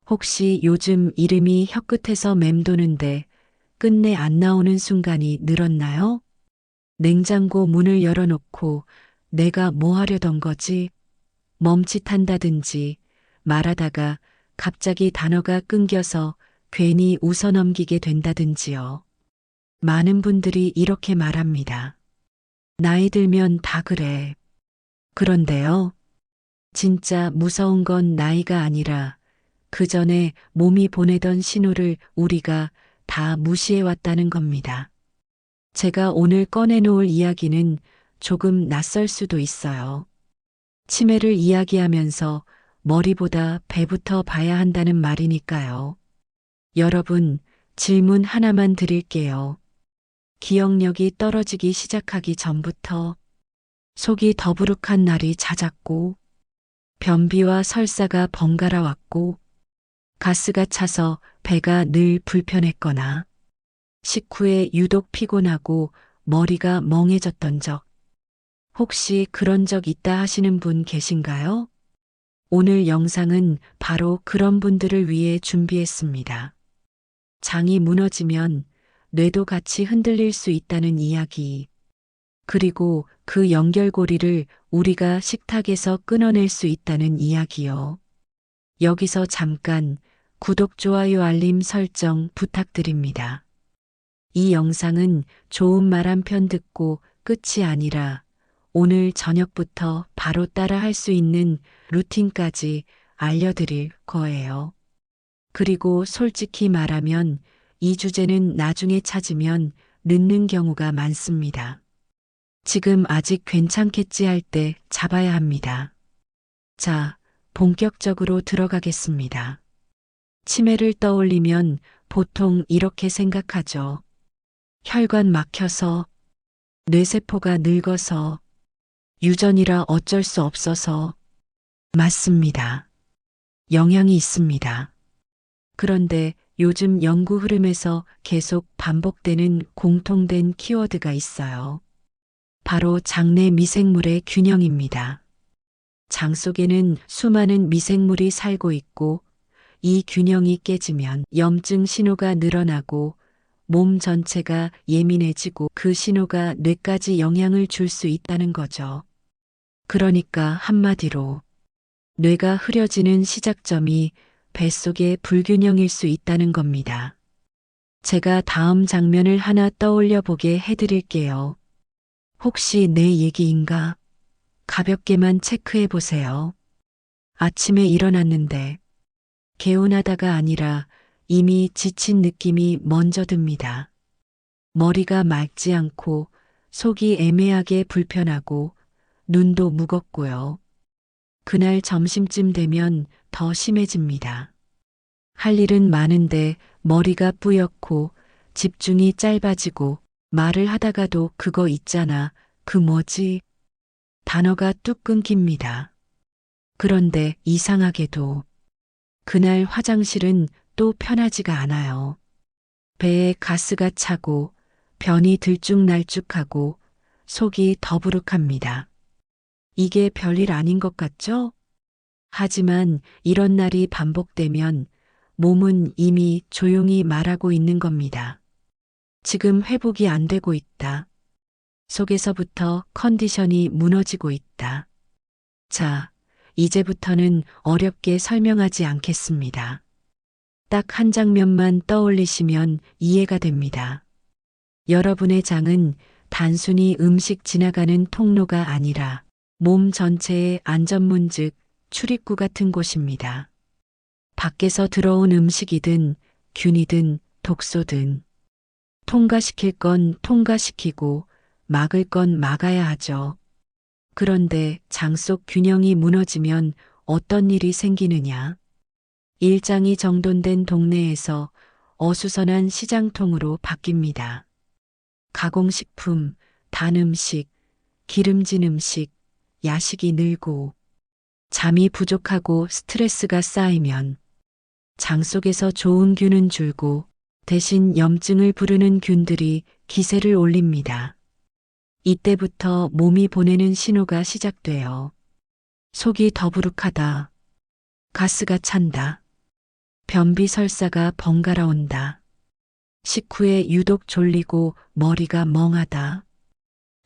혹시 요즘 이름이 혀끝에서 맴도는데 끝내 안 나오는 순간이 늘었나요? 냉장고 문을 열어놓고 내가 뭐 하려던 거지? 멈칫한다든지 말하다가 갑자기 단어가 끊겨서 괜히 웃어넘기게 된다든지요. 많은 분들이 이렇게 말합니다. 나이 들면 다 그래. 그런데요, 진짜 무서운 건 나이가 아니라 그 전에 몸이 보내던 신호를 우리가 다 무시해왔다는 겁니다. 제가 오늘 꺼내놓을 이야기는 조금 낯설 수도 있어요. 치매를 이야기하면서 머리보다 배부터 봐야 한다는 말이니까요. 여러분, 질문 하나만 드릴게요. 기억력이 떨어지기 시작하기 전부터 속이 더부룩한 날이 잦았고, 변비와 설사가 번갈아 왔고, 가스가 차서 배가 늘 불편했거나, 식후에 유독 피곤하고 머리가 멍해졌던 적, 혹시 그런 적 있다 하시는 분 계신가요? 오늘 영상은 바로 그런 분들을 위해 준비했습니다. 장이 무너지면 뇌도 같이 흔들릴 수 있다는 이야기, 그리고 그 연결고리를 우리가 식탁에서 끊어낼 수 있다는 이야기요. 여기서 잠깐 구독, 좋아요, 알림 설정 부탁드립니다. 이 영상은 좋은 말 한 편 듣고 끝이 아니라 오늘 저녁부터 바로 따라 할 수 있는 루틴까지 알려드릴 거예요. 그리고 솔직히 말하면 이 주제는 나중에 찾으면 늦는 경우가 많습니다. 지금 아직 괜찮겠지 할 때 잡아야 합니다. 자, 본격적으로 들어가겠습니다. 치매를 떠올리면 보통 이렇게 생각하죠. 혈관 막혀서, 뇌세포가 늙어서, 유전이라 어쩔 수 없어서. 맞습니다. 영향이 있습니다. 그런데 요즘 연구 흐름에서 계속 반복되는 공통된 키워드가 있어요. 바로 장내 미생물의 균형입니다. 장 속에는 수많은 미생물이 살고 있고 이 균형이 깨지면 염증 신호가 늘어나고 몸 전체가 예민해지고 그 신호가 뇌까지 영향을 줄 수 있다는 거죠. 그러니까 한마디로 뇌가 흐려지는 시작점이 뱃속의 불균형일 수 있다는 겁니다. 제가 다음 장면을 하나 떠올려 보게 해드릴게요. 혹시 내 얘기인가? 가볍게만 체크해 보세요. 아침에 일어났는데 개운하다가 아니라 이미 지친 느낌이 먼저 듭니다. 머리가 맑지 않고 속이 애매하게 불편하고 눈도 무겁고요. 그날 점심쯤 되면 더 심해집니다. 할 일은 많은데 머리가 뿌옇고 집중이 짧아지고 말을 하다가도 그거 있잖아. 그 뭐지? 단어가 뚝 끊깁니다. 그런데 이상하게도 그날 화장실은 또 편하지가 않아요. 배에 가스가 차고 변이 들쭉날쭉하고 속이 더부룩합니다. 이게 별일 아닌 것 같죠? 하지만 이런 날이 반복되면 몸은 이미 조용히 말하고 있는 겁니다. 지금 회복이 안 되고 있다. 속에서부터 컨디션이 무너지고 있다. 자, 이제부터는 어렵게 설명하지 않겠습니다. 딱 한 장면만 떠올리시면 이해가 됩니다. 여러분의 장은 단순히 음식 지나가는 통로가 아니라 몸 전체의 안전문 즉 출입구 같은 곳입니다. 밖에서 들어온 음식이든 균이든 독소든 통과시킬 건 통과시키고 막을 건 막아야 하죠. 그런데 장 속 균형이 무너지면 어떤 일이 생기느냐? 일장이 정돈된 동네에서 어수선한 시장통으로 바뀝니다. 가공식품, 단 음식, 기름진 음식, 야식이 늘고 잠이 부족하고 스트레스가 쌓이면 장 속에서 좋은 균은 줄고 대신 염증을 부르는 균들이 기세를 올립니다. 이때부터 몸이 보내는 신호가 시작돼요. 속이 더부룩하다. 가스가 찬다. 변비 설사가 번갈아 온다. 식후에 유독 졸리고 머리가 멍하다.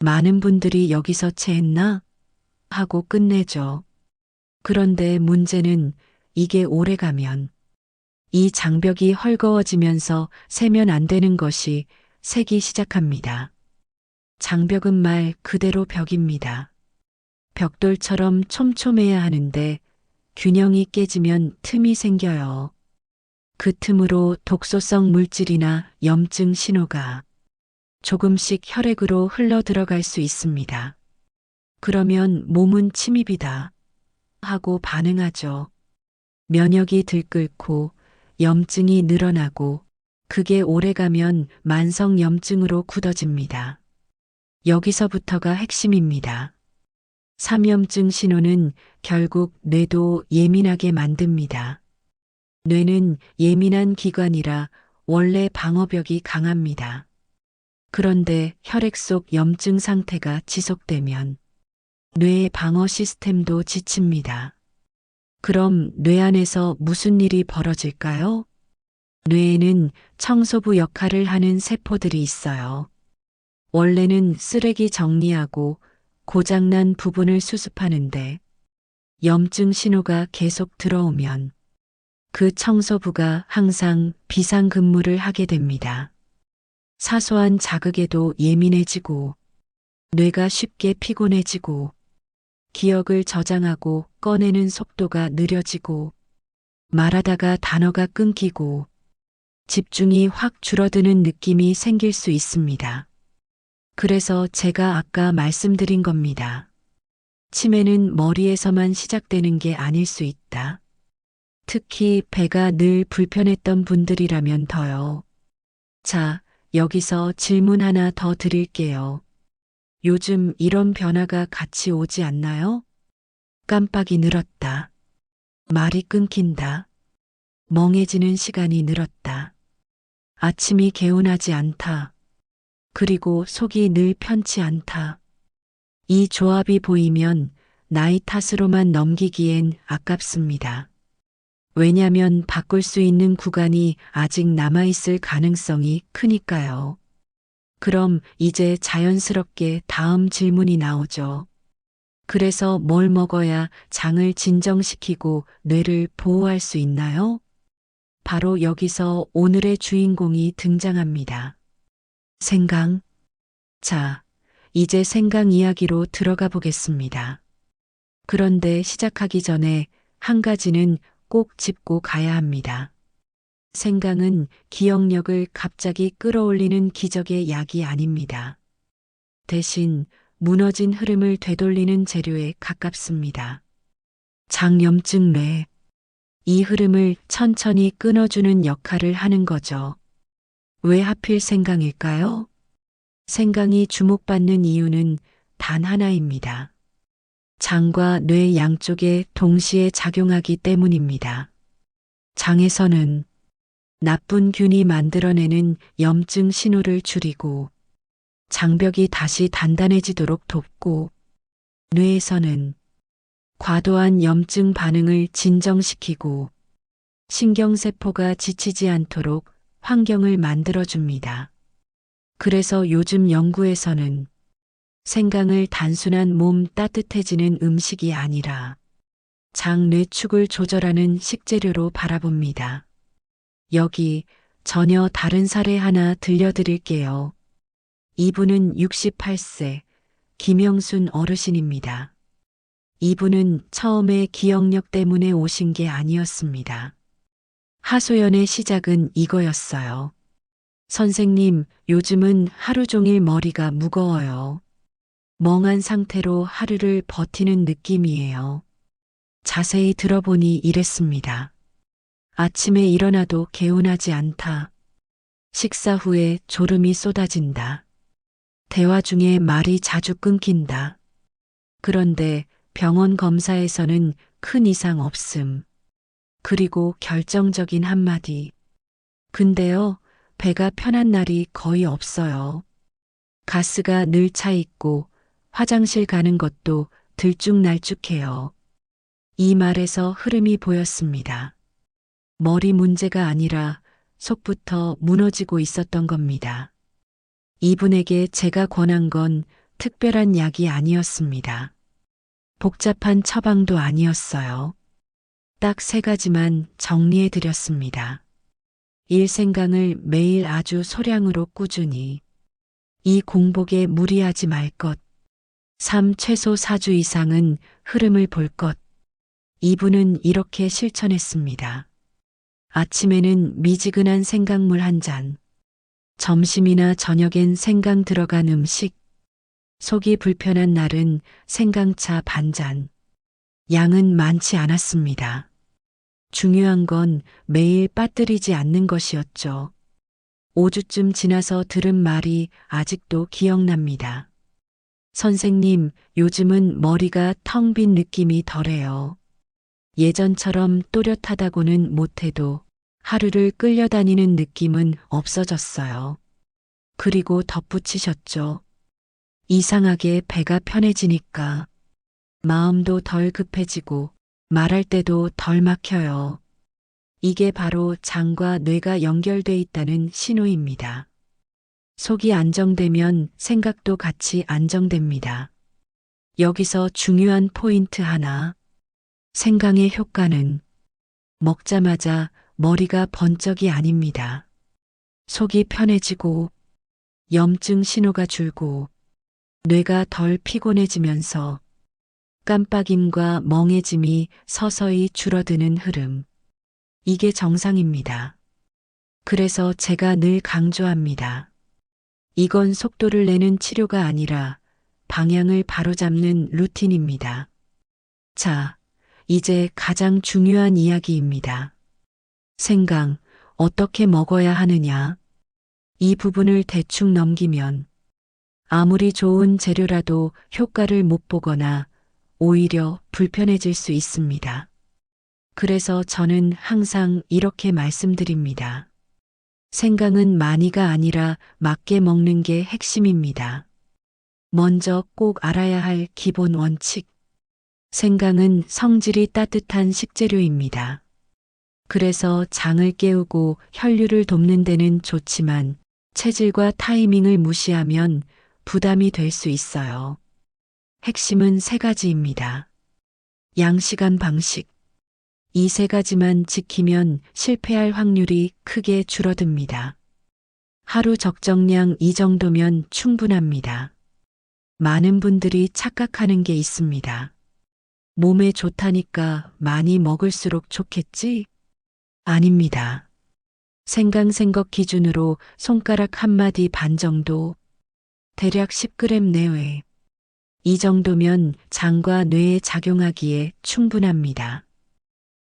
많은 분들이 여기서 체했나? 하고 끝내죠. 그런데 문제는 이게 오래가면 이 장벽이 헐거워지면서 세면 안 되는 것이 새기 시작합니다. 장벽은 말 그대로 벽입니다. 벽돌처럼 촘촘해야 하는데 균형이 깨지면 틈이 생겨요. 그 틈으로 독소성 물질이나 염증 신호가 조금씩 혈액으로 흘러 들어갈 수 있습니다. 그러면 몸은 침입이다 하고 반응하죠. 면역이 들끓고 염증이 늘어나고 그게 오래가면 만성염증으로 굳어집니다. 여기서부터가 핵심입니다. 삼염증 신호는 결국 뇌도 예민하게 만듭니다. 뇌는 예민한 기관이라 원래 방어벽이 강합니다. 그런데 혈액 속 염증 상태가 지속되면 뇌의 방어 시스템도 지칩니다. 그럼 뇌 안에서 무슨 일이 벌어질까요? 뇌에는 청소부 역할을 하는 세포들이 있어요. 원래는 쓰레기 정리하고 고장난 부분을 수습하는데 염증 신호가 계속 들어오면 그 청소부가 항상 비상근무를 하게 됩니다. 사소한 자극에도 예민해지고 뇌가 쉽게 피곤해지고 기억을 저장하고 꺼내는 속도가 느려지고 말하다가 단어가 끊기고 집중이 확 줄어드는 느낌이 생길 수 있습니다. 그래서 제가 아까 말씀드린 겁니다. 치매는 머리에서만 시작되는 게 아닐 수 있다. 특히 배가 늘 불편했던 분들이라면 더요. 자, 여기서 질문 하나 더 드릴게요. 요즘 이런 변화가 같이 오지 않나요? 깜빡이 늘었다. 말이 끊긴다. 멍해지는 시간이 늘었다. 아침이 개운하지 않다. 그리고 속이 늘 편치 않다. 이 조합이 보이면 나이 탓으로만 넘기기엔 아깝습니다. 왜냐면 바꿀 수 있는 구간이 아직 남아있을 가능성이 크니까요. 그럼 이제 자연스럽게 다음 질문이 나오죠. 그래서 뭘 먹어야 장을 진정시키고 뇌를 보호할 수 있나요? 바로 여기서 오늘의 주인공이 등장합니다. 생강. 자, 이제 생강 이야기로 들어가 보겠습니다. 그런데 시작하기 전에 한 가지는 꼭 짚고 가야 합니다. 생강은 기억력을 갑자기 끌어올리는 기적의 약이 아닙니다. 대신 무너진 흐름을 되돌리는 재료에 가깝습니다. 장염증 뇌. 이 흐름을 천천히 끊어주는 역할을 하는 거죠. 왜 하필 생강일까요? 생강이 주목받는 이유는 단 하나입니다. 장과 뇌 양쪽에 동시에 작용하기 때문입니다. 장에서는 나쁜 균이 만들어내는 염증 신호를 줄이고 장벽이 다시 단단해지도록 돕고 뇌에서는 과도한 염증 반응을 진정시키고 신경세포가 지치지 않도록 환경을 만들어줍니다. 그래서 요즘 연구에서는 생강을 단순한 몸 따뜻해지는 음식이 아니라 장 뇌축을 조절하는 식재료로 바라봅니다. 여기 전혀 다른 사례 하나 들려드릴게요. 이분은 68세 김영순 어르신입니다. 이분은 처음에 기억력 때문에 오신 게 아니었습니다. 하소연의 시작은 이거였어요. 선생님, 요즘은 하루 종일 머리가 무거워요. 멍한 상태로 하루를 버티는 느낌이에요. 자세히 들어보니 이랬습니다. 아침에 일어나도 개운하지 않다. 식사 후에 졸음이 쏟아진다. 대화 중에 말이 자주 끊긴다. 그런데 병원 검사에서는 큰 이상 없음. 그리고 결정적인 한마디. 근데요, 배가 편한 날이 거의 없어요. 가스가 늘 차 있고 화장실 가는 것도 들쭉날쭉해요. 이 말에서 흐름이 보였습니다. 머리 문제가 아니라 속부터 무너지고 있었던 겁니다. 이분에게 제가 권한 건 특별한 약이 아니었습니다. 복잡한 처방도 아니었어요. 딱 3가지만 정리해 드렸습니다. 일생강을 매일 아주 소량으로 꾸준히. 이 공복에 무리하지 말 것. 3. 최소 4주 이상은 흐름을 볼 것. 이분은 이렇게 실천했습니다. 아침에는 미지근한 생강물 1잔. 점심이나 저녁엔 생강 들어간 음식. 속이 불편한 날은 생강차 반잔. 양은 많지 않았습니다. 중요한 건 매일 빠뜨리지 않는 것이었죠. 5주쯤 지나서 들은 말이 아직도 기억납니다. 선생님, 요즘은 머리가 텅 빈 느낌이 덜해요. 예전처럼 또렷하다고는 못해도 하루를 끌려다니는 느낌은 없어졌어요. 그리고 덧붙이셨죠. 이상하게 배가 편해지니까 마음도 덜 급해지고 말할 때도 덜 막혀요. 이게 바로 장과 뇌가 연결돼 있다는 신호입니다. 속이 안정되면 생각도 같이 안정됩니다. 여기서 중요한 포인트 하나. 생강의 효과는 먹자마자 머리가 번쩍이 아닙니다. 속이 편해지고 염증 신호가 줄고 뇌가 덜 피곤해지면서 깜빡임과 멍해짐이 서서히 줄어드는 흐름. 이게 정상입니다. 그래서 제가 늘 강조합니다. 이건 속도를 내는 치료가 아니라 방향을 바로잡는 루틴입니다. 자, 이제 가장 중요한 이야기입니다. 생강, 어떻게 먹어야 하느냐? 이 부분을 대충 넘기면 아무리 좋은 재료라도 효과를 못 보거나 오히려 불편해질 수 있습니다. 그래서 저는 항상 이렇게 말씀드립니다. 생강은 많이가 아니라 맞게 먹는 게 핵심입니다. 먼저 꼭 알아야 할 기본 원칙. 생강은 성질이 따뜻한 식재료입니다. 그래서 장을 깨우고 혈류를 돕는 데는 좋지만 체질과 타이밍을 무시하면 부담이 될 수 있어요. 핵심은 3가지입니다. 양시간 방식. 이 3가지만 지키면 실패할 확률이 크게 줄어듭니다. 하루 적정량 이 정도면 충분합니다. 많은 분들이 착각하는 게 있습니다. 몸에 좋다니까 많이 먹을수록 좋겠지? 아닙니다. 생강생것 기준으로 손가락 한마디 반 정도, 대략 10g 내외. 이 정도면 장과 뇌에 작용하기에 충분합니다.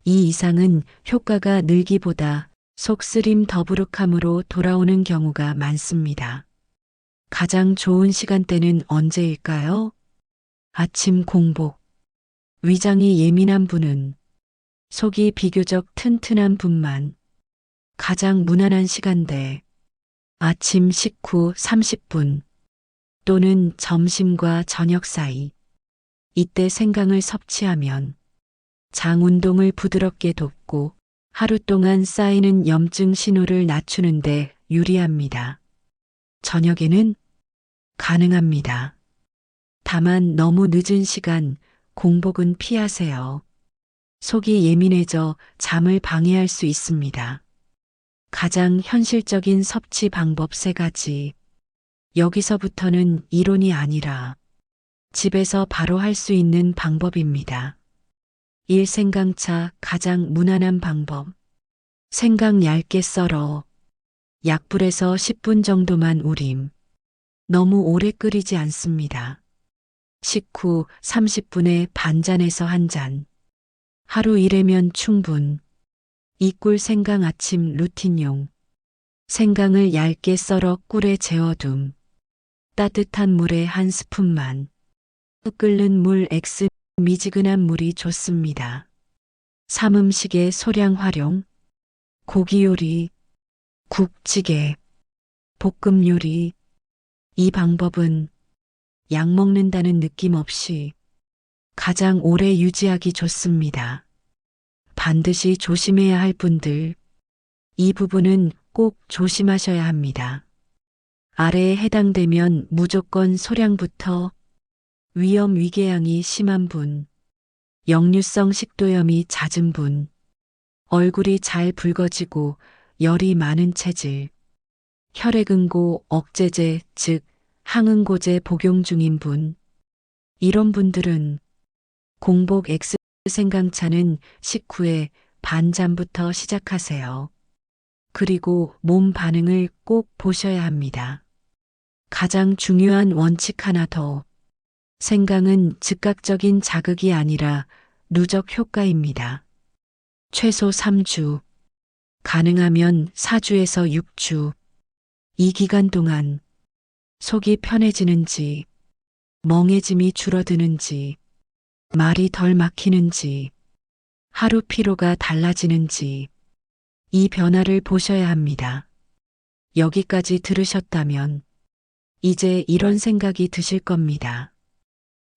이 이상은 효과가 늘기보다 속 쓰림 더부룩함으로 돌아오는 경우가 많습니다. 가장 좋은 시간대는 언제일까요? 아침 공복. 위장이 예민한 분은, 속이 비교적 튼튼한 분만. 가장 무난한 시간대. 아침 식후 30분 또는 점심과 저녁 사이. 이때 생강을 섭취하면 장 운동을 부드럽게 돕고 하루 동안 쌓이는 염증 신호를 낮추는데 유리합니다. 저녁에는 가능합니다. 다만 너무 늦은 시간, 공복은 피하세요. 속이 예민해져 잠을 방해할 수 있습니다. 가장 현실적인 섭취 방법 3가지. 여기서부터는 이론이 아니라 집에서 바로 할 수 있는 방법입니다. 1. 생강차 가장 무난한 방법. 생강 얇게 썰어 약불에서 10분 정도만 우림. 너무 오래 끓이지 않습니다. 식후 30분에 반잔에서 1잔. 하루 1회면 충분. 이꿀 생강 아침 루틴용. 생강을 얇게 썰어 꿀에 재워둠. 따뜻한 물에 1스푼만. 끓는 물 X 미지근한 물이 좋습니다. 3. 음식의 소량 활용. 고기 요리, 국찌개, 볶음 요리. 이 방법은 약 먹는다는 느낌 없이 가장 오래 유지하기 좋습니다. 반드시 조심해야 할 분들. 이 부분은 꼭 조심하셔야 합니다. 아래에 해당되면 무조건 소량부터 위염 위궤양이 심한 분, 역류성 식도염이 잦은 분, 얼굴이 잘 붉어지고 열이 많은 체질, 혈액응고 억제제 즉 항응고제 복용 중인 분, 이런 분들은 공복 X 생강차는 식후에 반잔부터 시작하세요. 그리고 몸 반응을 꼭 보셔야 합니다. 가장 중요한 원칙 하나 더. 생강은 즉각적인 자극이 아니라 누적 효과입니다. 최소 3주, 가능하면 4주에서 6주. 이 기간 동안 속이 편해지는지, 멍해짐이 줄어드는지, 말이 덜 막히는지, 하루 피로가 달라지는지, 이 변화를 보셔야 합니다. 여기까지 들으셨다면 이제 이런 생각이 드실 겁니다.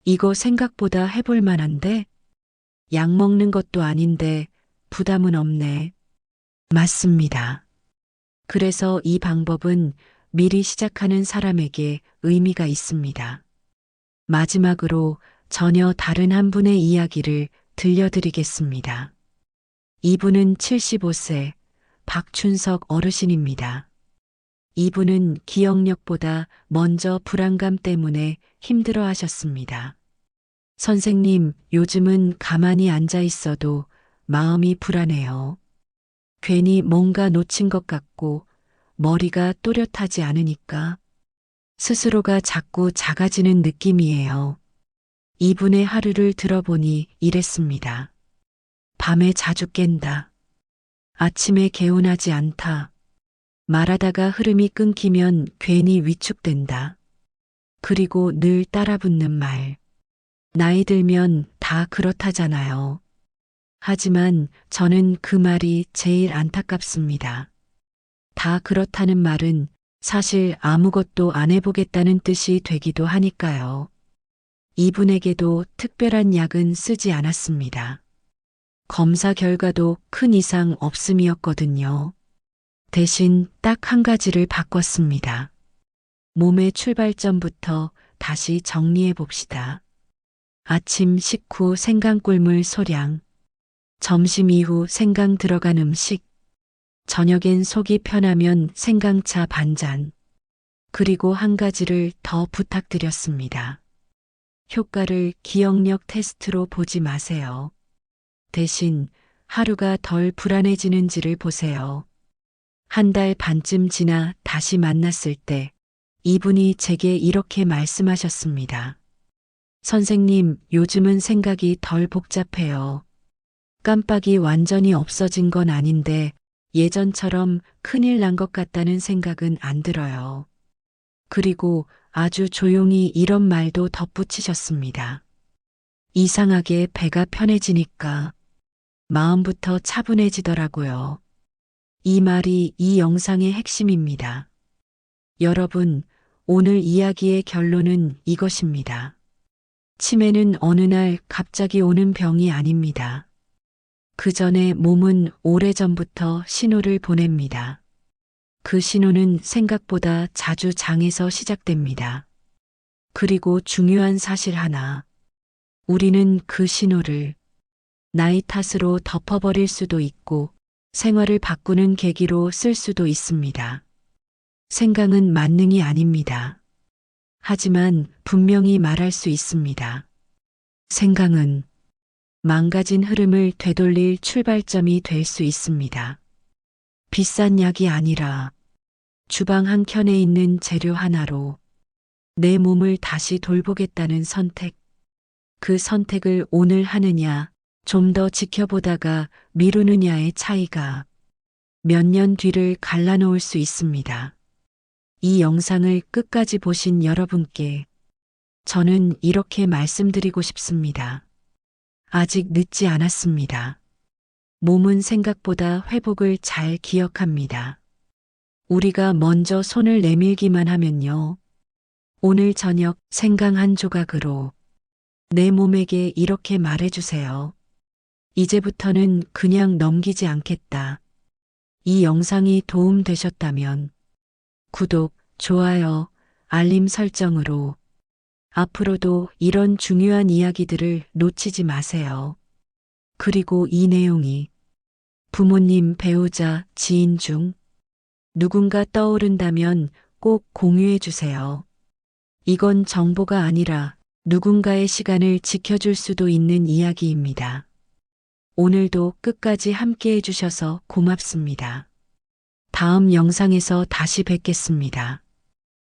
이거 생각보다 해볼 만한데? 약 먹는 것도 아닌데 부담은 없네. 맞습니다. 그래서 이 방법은 미리 시작하는 사람에게 의미가 있습니다. 마지막으로 전혀 다른 한 분의 이야기를 들려드리겠습니다. 이분은 75세 박춘석 어르신입니다. 이분은 기억력보다 먼저 불안감 때문에 힘들어 하셨습니다. 선생님, 요즘은 가만히 앉아 있어도 마음이 불안해요. 괜히 뭔가 놓친 것 같고 머리가 또렷하지 않으니까 스스로가 자꾸 작아지는 느낌이에요. 이분의 하루를 들어보니 이랬습니다. 밤에 자주 깬다. 아침에 개운하지 않다. 말하다가 흐름이 끊기면 괜히 위축된다. 그리고 늘 따라붙는 말. 나이 들면 다 그렇다잖아요. 하지만 저는 그 말이 제일 안타깝습니다. 다 그렇다는 말은 사실 아무것도 안 해보겠다는 뜻이 되기도 하니까요. 이분에게도 특별한 약은 쓰지 않았습니다. 검사 결과도 큰 이상 없음이었거든요. 대신 딱 한 가지를 바꿨습니다. 몸의 출발점부터 다시 정리해 봅시다. 아침 식후 생강꿀물 소량, 점심 이후 생강 들어간 음식, 저녁엔 속이 편하면 생강차 반잔, 그리고 한 가지를 더 부탁드렸습니다. 효과를 기억력 테스트로 보지 마세요. 대신 하루가 덜 불안해지는지를 보세요. 한 달 반쯤 지나 다시 만났을 때 이분이 제게 이렇게 말씀하셨습니다. 선생님, 요즘은 생각이 덜 복잡해요. 깜빡이 완전히 없어진 건 아닌데 예전처럼 큰일 난 것 같다는 생각은 안 들어요. 그리고 아주 조용히 이런 말도 덧붙이셨습니다. 이상하게 배가 편해지니까 마음부터 차분해지더라고요. 이 말이 이 영상의 핵심입니다. 여러분, 오늘 이야기의 결론은 이것입니다. 치매는 어느 날 갑자기 오는 병이 아닙니다. 그 전에 몸은 오래전부터 신호를 보냅니다. 그 신호는 생각보다 자주 장에서 시작됩니다. 그리고 중요한 사실 하나. 우리는 그 신호를 나이 탓으로 덮어버릴 수도 있고 생활을 바꾸는 계기로 쓸 수도 있습니다. 생강은 만능이 아닙니다. 하지만 분명히 말할 수 있습니다. 생강은 망가진 흐름을 되돌릴 출발점이 될 수 있습니다. 비싼 약이 아니라 주방 한켠에 있는 재료 하나로 내 몸을 다시 돌보겠다는 선택. 그 선택을 오늘 하느냐, 좀 더 지켜보다가 미루느냐의 차이가 몇 년 뒤를 갈라놓을 수 있습니다. 이 영상을 끝까지 보신 여러분께 저는 이렇게 말씀드리고 싶습니다. 아직 늦지 않았습니다. 몸은 생각보다 회복을 잘 기억합니다. 우리가 먼저 손을 내밀기만 하면요. 오늘 저녁 생강 한 조각으로 내 몸에게 이렇게 말해주세요. 이제부터는 그냥 넘기지 않겠다. 이 영상이 도움되셨다면 구독, 좋아요, 알림 설정으로 앞으로도 이런 중요한 이야기들을 놓치지 마세요. 그리고 이 내용이 부모님, 배우자, 지인 중 누군가 떠오른다면 꼭 공유해 주세요. 이건 정보가 아니라 누군가의 시간을 지켜줄 수도 있는 이야기입니다. 오늘도 끝까지 함께 해주셔서 고맙습니다. 다음 영상에서 다시 뵙겠습니다.